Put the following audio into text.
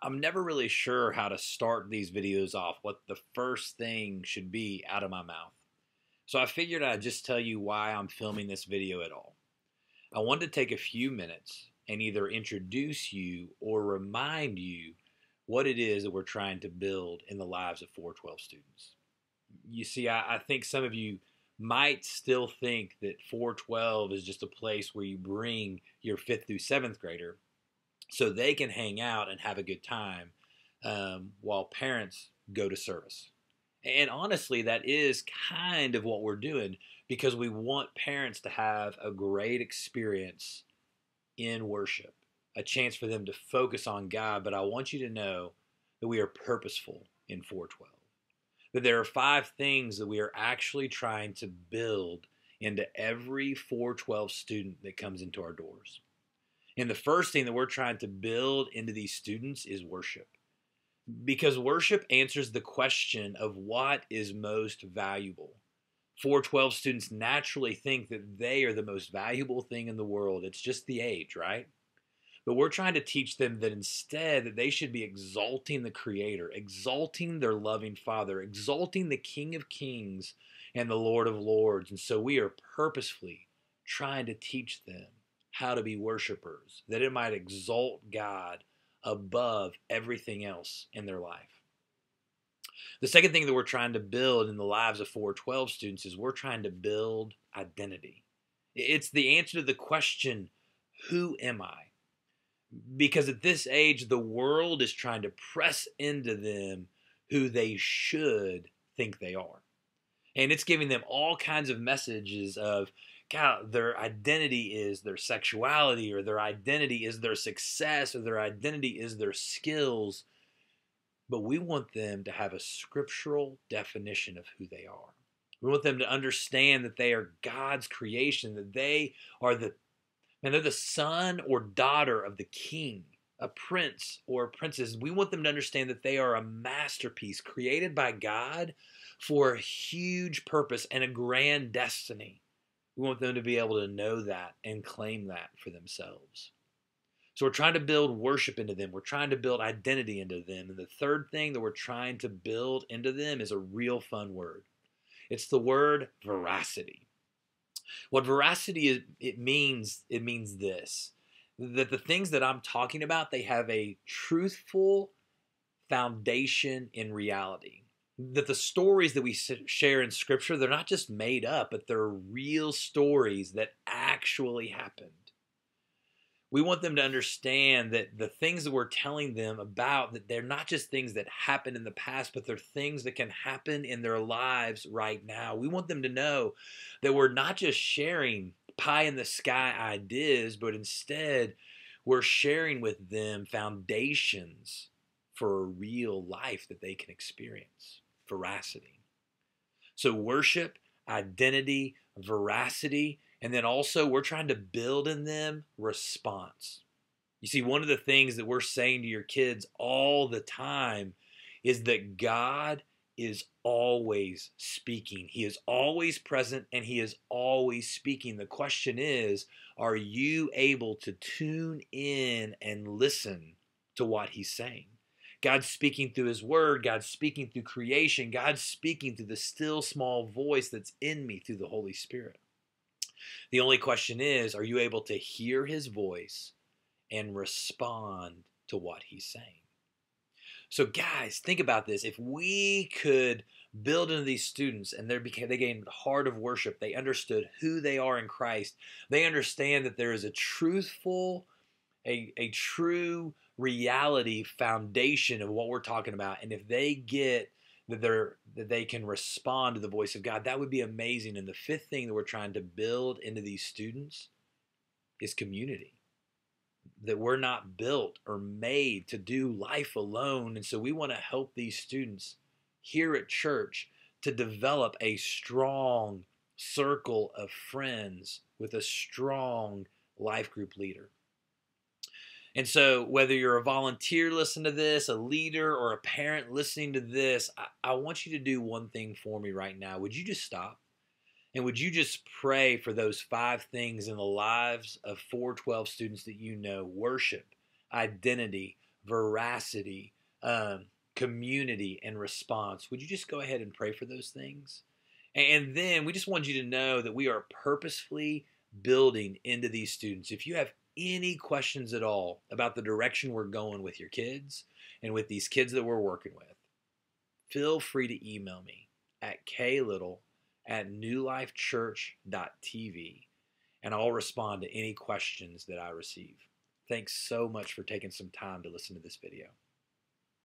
I'm never really sure how to start these videos off, what the first thing should be out of my mouth. So I figured I'd just tell you why I'm filming this video at all. I wanted to take a few minutes and either introduce you or remind you what it is that we're trying to build in the lives of 412 students. You see, I think some of you might still think that 412 is just a place where you bring your 5th through 7th grader so they can hang out and have a good time while parents go to service. And honestly, that is kind of what we're doing because we want parents to have a great experience in worship, a chance for them to focus on God. But I want you to know that we are purposeful in 412, that there are 5 things that we are actually trying to build into every 412 student that comes into our doors. And the first thing that we're trying to build into these students is worship. Because worship answers the question of what is most valuable. 412 students naturally think that they are the most valuable thing in the world. It's just the age, right? But we're trying to teach them that instead that they should be exalting the Creator, exalting their loving Father, exalting the King of Kings and the Lord of Lords. And so we are purposefully trying to teach them how to be worshipers, that it might exalt God above everything else in their life. The second thing that we're trying to build in the lives of 412 students is we're trying to build identity. It's the answer to the question, who am I? Because at this age, the world is trying to press into them who they should think they are. And it's giving them all kinds of messages of, God, their identity is their sexuality, or their identity is their success, or their identity is their skills. But we want them to have a scriptural definition of who they are. We want them to understand that they are God's creation, that they are they're the son or daughter of the king, a prince or a princess. We want them to understand that they are a masterpiece created by God for a huge purpose and a grand destiny. We want them to be able to know that and claim that for themselves. So we're trying to build worship into them. We're trying to build identity into them. And the third thing that we're trying to build into them is a real fun word. It's the word veracity. What veracity is, it means this, that the things that I'm talking about, they have a truthful foundation in reality. That the stories that we share in Scripture, they're not just made up, but they're real stories that actually happened. We want them to understand that the things that we're telling them about, that they're not just things that happened in the past, but they're things that can happen in their lives right now. We want them to know that we're not just sharing pie in the sky ideas, but instead we're sharing with them foundations for a real life that they can experience. Veracity. So worship, identity, veracity, and then also we're trying to build in them response. You see, one of the things that we're saying to your kids all the time is that God is always speaking. He is always present and He is always speaking. The question is, are you able to tune in and listen to what He's saying? God's speaking through His Word. God's speaking through creation. God's speaking through the still small voice that's in me through the Holy Spirit. The only question is, are you able to hear His voice and respond to what He's saying? So guys, think about this. If we could build into these students and they gained the heart of worship, they understood who they are in Christ, they understand that there is a truthful, a true reality foundation of what we're talking about. And if they get that they can respond to the voice of God, that would be amazing. And the fifth thing that we're trying to build into these students is community. That we're not built or made to do life alone. And so we want to help these students here at church to develop a strong circle of friends with a strong life group leader. And so whether you're a volunteer listening to this, a leader, or a parent listening to this, I want you to do one thing for me right now. Would you just stop? And would you just pray for those 5 things in the lives of 412 students that you know: worship, identity, veracity, community, and response. Would you just go ahead and pray for those things? And then we just want you to know that we are purposefully building into these students. If you have any questions at all about the direction we're going with your kids and with these kids that we're working with, feel free to email me at klittle@newlifechurch.tv, and I'll respond to any questions that I receive. Thanks so much for taking some time to listen to this video.